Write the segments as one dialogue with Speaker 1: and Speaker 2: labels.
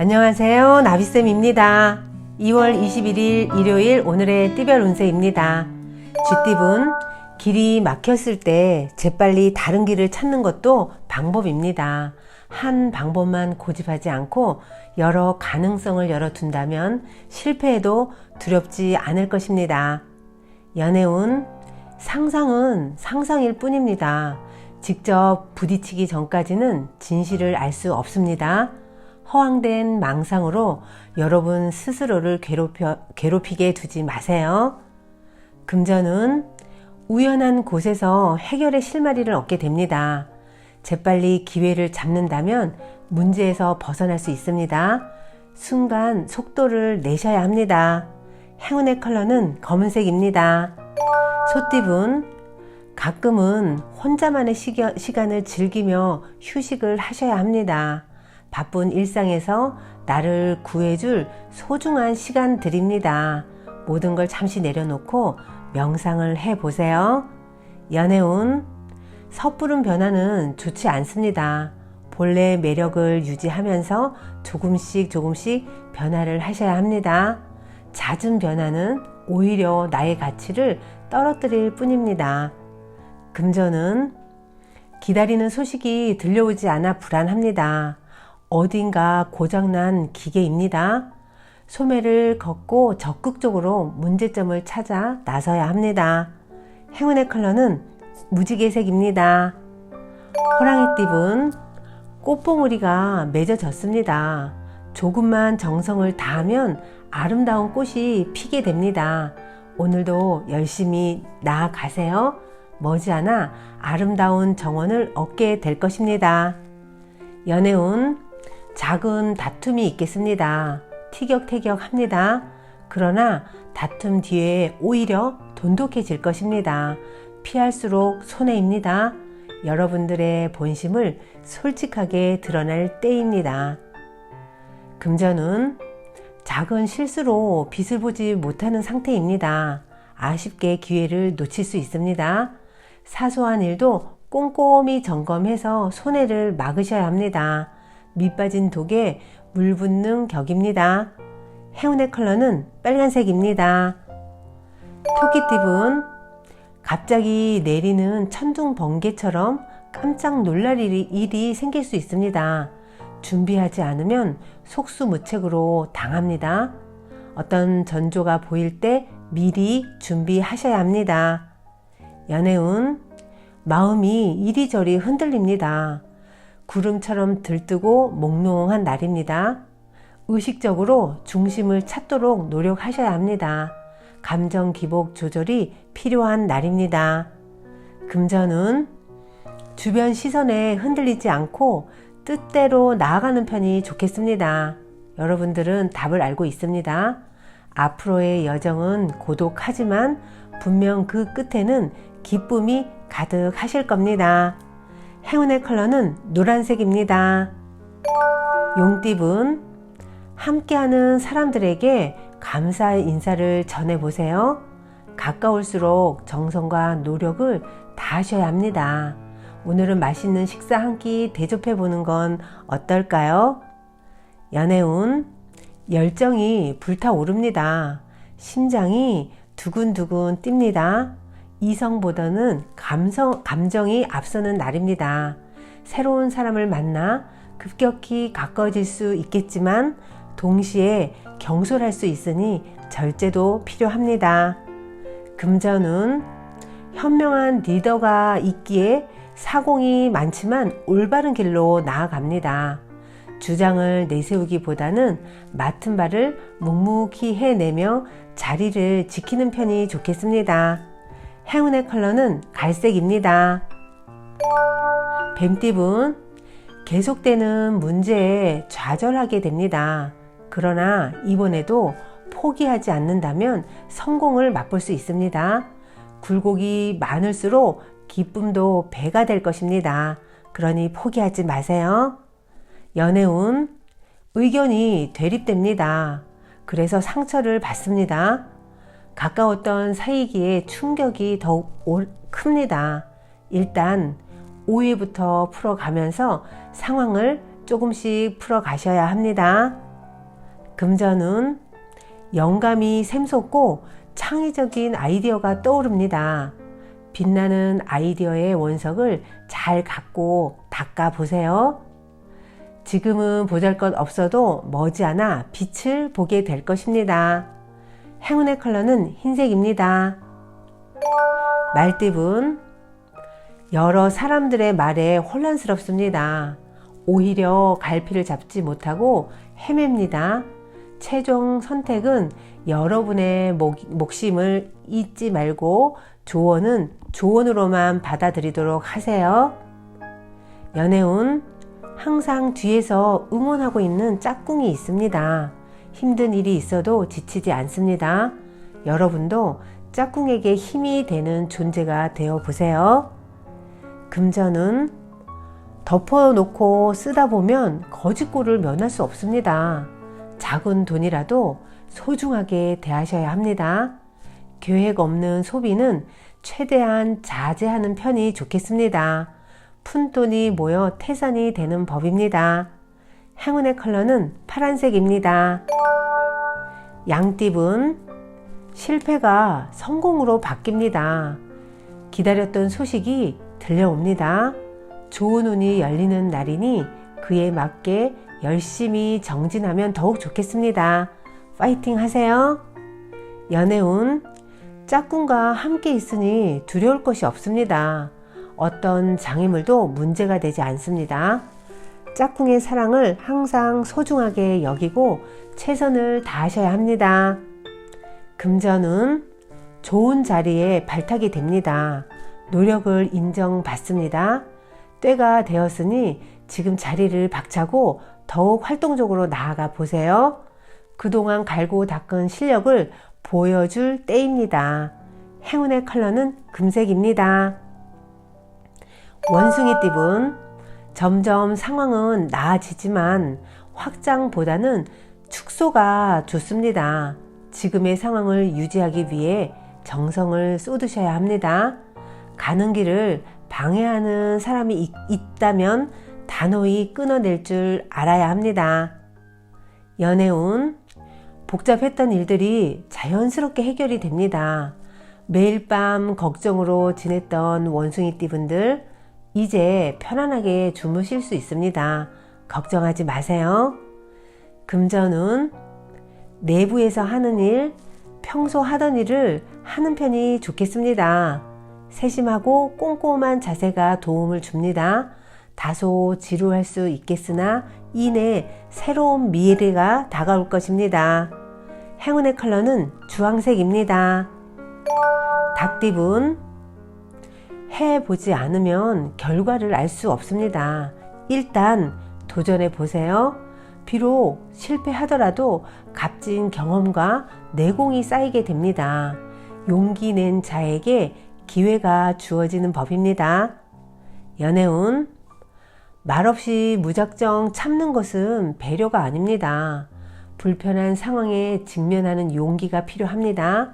Speaker 1: 안녕하세요, 나비쌤입니다. 2월 21일 일요일 오늘의 띠별 운세입니다. 쥐띠분, 길이 막혔을 때 재빨리 다른 길을 찾는 것도 방법입니다. 한 방법만 고집하지 않고 여러 가능성을 열어둔다면 실패해도 두렵지 않을 것입니다. 연애운, 상상은 상상일 뿐입니다. 직접 부딪히기 전까지는 진실을 알 수 없습니다. 허황된 망상으로 여러분 스스로를 괴롭히게 두지 마세요. 금전은 우연한 곳에서 해결의 실마리를 얻게 됩니다. 재빨리 기회를 잡는다면 문제에서 벗어날 수 있습니다. 순간 속도를 내셔야 합니다. 행운의 컬러는 검은색입니다. 소띠분, 가끔은 혼자만의 시간을 즐기며 휴식을 하셔야 합니다. 바쁜 일상에서 나를 구해줄 소중한 시간들입니다. 모든 걸 잠시 내려놓고 명상을 해보세요. 연애운, 섣부른 변화는 좋지 않습니다. 본래 매력을 유지하면서 조금씩 변화를 하셔야 합니다. 잦은 변화는 오히려 나의 가치를 떨어뜨릴 뿐입니다. 금전은 기다리는 소식이 들려오지 않아 불안합니다. 어딘가 고장난 기계입니다. 소매를 걷고 적극적으로 문제점을 찾아 나서야 합니다. 행운의 컬러는 무지개색입니다. 호랑이띠분, 꽃봉오리가 맺어졌습니다. 조금만 정성을 다하면 아름다운 꽃이 피게 됩니다. 오늘도 열심히 나아가세요. 머지않아 아름다운 정원을 얻게 될 것입니다. 연애운, 작은 다툼이 있겠습니다. 티격태격합니다. 그러나 다툼 뒤에 오히려 돈독해질 것입니다. 피할수록 손해입니다. 여러분들의 본심을 솔직하게 드러낼 때입니다. 금전운, 작은 실수로 빛을 보지 못하는 상태입니다. 아쉽게 기회를 놓칠 수 있습니다. 사소한 일도 꼼꼼히 점검해서 손해를 막으셔야 합니다. 밑 빠진 독에 물 붓는 격입니다. 행운의 컬러는 빨간색입니다. 토끼띠분, 갑자기 내리는 천둥 번개처럼 깜짝 놀랄 일이 생길 수 있습니다. 준비하지 않으면 속수무책으로 당합니다. 어떤 전조가 보일 때 미리 준비하셔야 합니다. 연애운, 마음이 이리저리 흔들립니다. 구름처럼 들뜨고 몽롱한 날입니다. 의식적으로 중심을 찾도록 노력하셔야 합니다. 감정 기복 조절이 필요한 날입니다. 금전은 주변 시선에 흔들리지 않고 뜻대로 나아가는 편이 좋겠습니다. 여러분들은 답을 알고 있습니다. 앞으로의 여정은 고독하지만 분명 그 끝에는 기쁨이 가득하실 겁니다. 행운의 컬러는 노란색입니다. 용띠분, 함께하는 사람들에게 감사의 인사를 전해보세요. 가까울수록 정성과 노력을 다하셔야 합니다. 오늘은 맛있는 식사 한 끼 대접해보는 건 어떨까요? 연애운, 열정이 불타오릅니다. 심장이 두근두근 뜁니다. 이성보다는 감정이 앞서는 날입니다. 새로운 사람을 만나 급격히 가까워질 수 있겠지만 동시에 경솔할 수 있으니 절제도 필요합니다. 금전은 현명한 리더가 있기에 사공이 많지만 올바른 길로 나아갑니다. 주장을 내세우기보다는 맡은 바를 묵묵히 해내며 자리를 지키는 편이 좋겠습니다. 행운의 컬러는 갈색입니다. 뱀띠분, 계속되는 문제에 좌절하게 됩니다. 그러나 이번에도 포기하지 않는다면 성공을 맛볼 수 있습니다. 굴곡이 많을수록 기쁨도 배가 될 것입니다. 그러니 포기하지 마세요. 연애운, 의견이 대립됩니다. 그래서 상처를 받습니다. 가까웠던 사이기에 충격이 더욱 큽니다. 일단 오해부터 풀어가면서 상황을 조금씩 풀어가셔야 합니다. 금전은 영감이 샘솟고 창의적인 아이디어가 떠오릅니다. 빛나는 아이디어의 원석을 잘 갖고 닦아 보세요. 지금은 보잘것 없어도 머지않아 빛을 보게 될 것입니다. 행운의 컬러는 흰색입니다. 말띠분, 여러 사람들의 말에 혼란스럽습니다. 오히려 갈피를 잡지 못하고 헤맵니다. 최종 선택은 여러분의 몫임을 잊지 말고 조언은 조언으로만 받아들이도록 하세요. 연애운, 항상 뒤에서 응원하고 있는 짝꿍이 있습니다. 힘든 일이 있어도 지치지 않습니다. 여러분도 짝꿍에게 힘이 되는 존재가 되어 보세요. 금전은 덮어놓고 쓰다 보면 거짓골을 면할 수 없습니다. 작은 돈이라도 소중하게 대하셔야 합니다. 계획 없는 소비는 최대한 자제하는 편이 좋겠습니다. 푼돈이 모여 태산이 되는 법입니다. 행운의 컬러는 파란색입니다. 양띠분, 실패가 성공으로 바뀝니다. 기다렸던 소식이 들려옵니다. 좋은 운이 열리는 날이니 그에 맞게 열심히 정진하면 더욱 좋겠습니다. 파이팅 하세요. 연애운, 짝꿍과 함께 있으니 두려울 것이 없습니다. 어떤 장애물도 문제가 되지 않습니다. 짝꿍의 사랑을 항상 소중하게 여기고 최선을 다하셔야 합니다. 금전은 좋은 자리에 발탁이 됩니다. 노력을 인정받습니다. 때가 되었으니 지금 자리를 박차고 더욱 활동적으로 나아가 보세요. 그동안 갈고 닦은 실력을 보여줄 때입니다. 행운의 컬러는 금색입니다. 원숭이띠분, 점점 상황은 나아지지만 확장보다는 축소가 좋습니다. 지금의 상황을 유지하기 위해 정성을 쏟으셔야 합니다. 가는 길을 방해하는 사람이 있다면 단호히 끊어낼 줄 알아야 합니다. 연애운, 복잡했던 일들이 자연스럽게 해결이 됩니다. 매일 밤 걱정으로 지냈던 원숭이띠분들, 이제 편안하게 주무실 수 있습니다. 걱정하지 마세요. 금전운, 내부에서 하는 일, 평소 하던 일을 하는 편이 좋겠습니다. 세심하고 꼼꼼한 자세가 도움을 줍니다. 다소 지루할 수 있겠으나 이내 새로운 미래가 다가올 것입니다. 행운의 컬러는 주황색입니다. 닭띠분, 해보지 않으면 결과를 알 수 없습니다. 일단 도전해 보세요. 비록 실패하더라도 값진 경험과 내공이 쌓이게 됩니다. 용기 낸 자에게 기회가 주어지는 법입니다. 연애운, 말없이 무작정 참는 것은 배려가 아닙니다. 불편한 상황에 직면하는 용기가 필요합니다.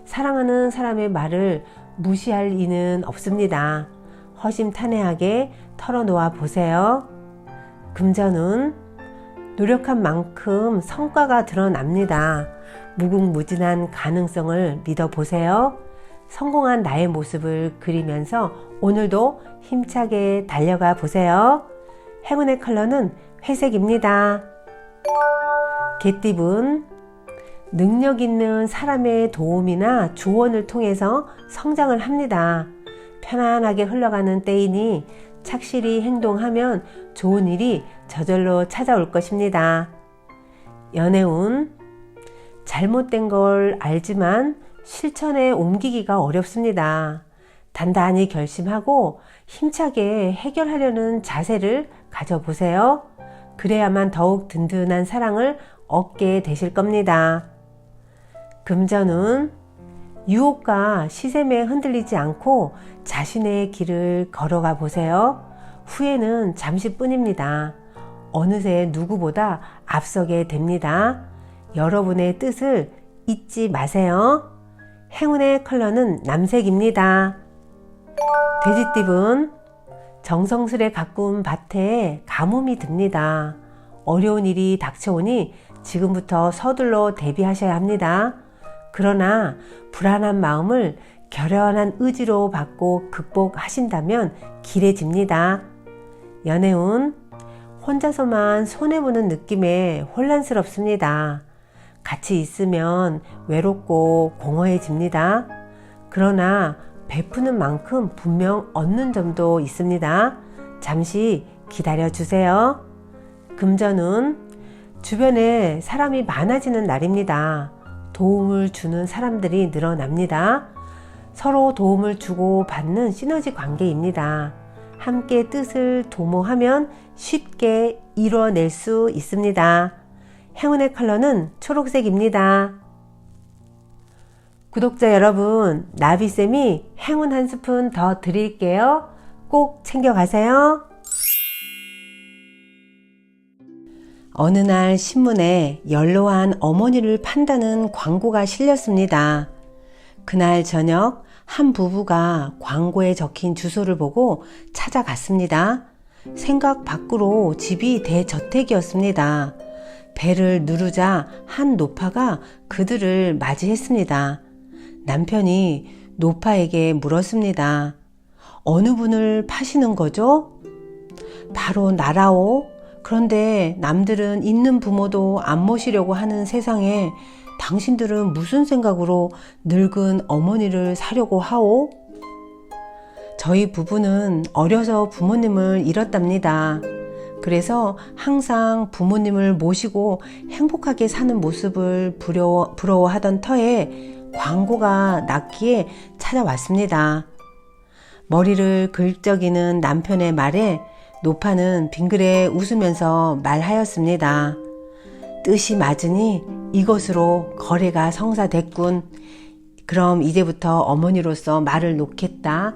Speaker 1: 사랑하는 사람의 말을 무시할 이는 없습니다. 허심탄회하게 털어놓아 보세요. 금전운, 노력한 만큼 성과가 드러납니다. 무궁무진한 가능성을 믿어보세요. 성공한 나의 모습을 그리면서 오늘도 힘차게 달려가 보세요. 행운의 컬러는 회색입니다. 개띠분, 능력 있는 사람의 도움이나 조언을 통해서 성장을 합니다. 편안하게 흘러가는 때이니 착실히 행동하면 좋은 일이 저절로 찾아올 것입니다. 연애운, 잘못된 걸 알지만 실천에 옮기기가 어렵습니다. 단단히 결심하고 힘차게 해결하려는 자세를 가져보세요. 그래야만 더욱 든든한 사랑을 얻게 되실 겁니다. 금전운, 유혹과 시샘에 흔들리지 않고 자신의 길을 걸어가 보세요. 후회는 잠시뿐입니다. 어느새 누구보다 앞서게 됩니다. 여러분의 뜻을 잊지 마세요. 행운의 컬러는 남색입니다. 돼지띠분, 정성스레 가꾼 밭에 가뭄이 듭니다. 어려운 일이 닥쳐오니 지금부터 서둘러 대비하셔야 합니다. 그러나 불안한 마음을 결연한 의지로 받고 극복하신다면 길해집니다. 연애운, 혼자서만 손해보는 느낌에 혼란스럽습니다. 같이 있으면 외롭고 공허해집니다. 그러나 베푸는 만큼 분명 얻는 점도 있습니다. 잠시 기다려 주세요. 금전운, 주변에 사람이 많아지는 날입니다. 도움을 주는 사람들이 늘어납니다. 서로 도움을 주고 받는 시너지 관계입니다. 함께 뜻을 도모하면 쉽게 이뤄낼 수 있습니다. 행운의 컬러는 초록색입니다. 구독자 여러분, 나비쌤이 행운 한 스푼 더 드릴게요. 꼭 챙겨가세요. 어느 날 신문에 연로한 어머니를 판다는 광고가 실렸습니다. 그날 저녁 한 부부가 광고에 적힌 주소를 보고 찾아갔습니다. 생각 밖으로 집이 대저택이었습니다. 배를 누르자 한 노파가 그들을 맞이했습니다. 남편이 노파에게 물었습니다. 어느 분을 파시는 거죠? 바로 나라오. 그런데 남들은 있는 부모도 안 모시려고 하는 세상에 당신들은 무슨 생각으로 늙은 어머니를 사려고 하오? 저희 부부는 어려서 부모님을 잃었답니다. 그래서 항상 부모님을 모시고 행복하게 사는 모습을 부러워하던 터에 광고가 났기에 찾아왔습니다. 머리를 긁적이는 남편의 말에 노파는 빙그레 웃으면서 말하였습니다. 뜻이 맞으니 이것으로 거래가 성사됐군. 그럼 이제부터 어머니로서 말을 놓겠다.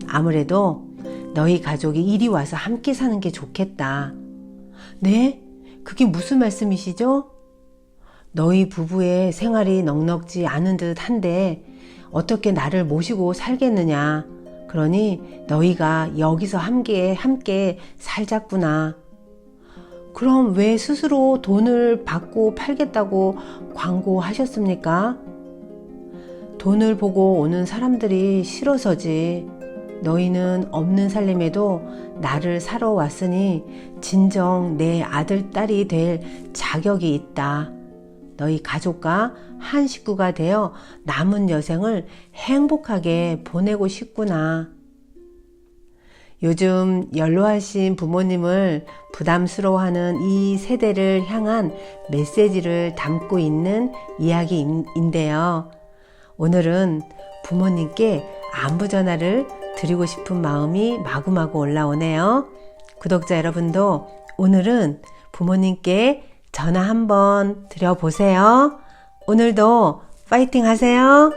Speaker 1: 아무래도 너희 가족이 이리 와서 함께 사는 게 좋겠다. 네? 그게 무슨 말씀이시죠? 너희 부부의 생활이 넉넉지 않은 듯 한데 어떻게 나를 모시고 살겠느냐. 그러니 너희가 여기서 함께 살자꾸나. 그럼 왜 스스로 돈을 받고 팔겠다고 광고하셨습니까? 돈을 보고 오는 사람들이 싫어서지. 너희는 없는 살림에도 나를 사러 왔으니 진정 내 아들, 딸이 될 자격이 있다. 너희 가족과 한 식구가 되어 남은 여생을 행복하게 보내고 싶구나. 요즘 연로하신 부모님을 부담스러워하는 이 세대를 향한 메시지를 담고 있는 이야기인데요. 오늘은 부모님께 안부 전화를 드리고 싶은 마음이 마구마구 올라오네요. 구독자 여러분도 오늘은 부모님께 전화 한번 드려보세요. 오늘도 파이팅 하세요.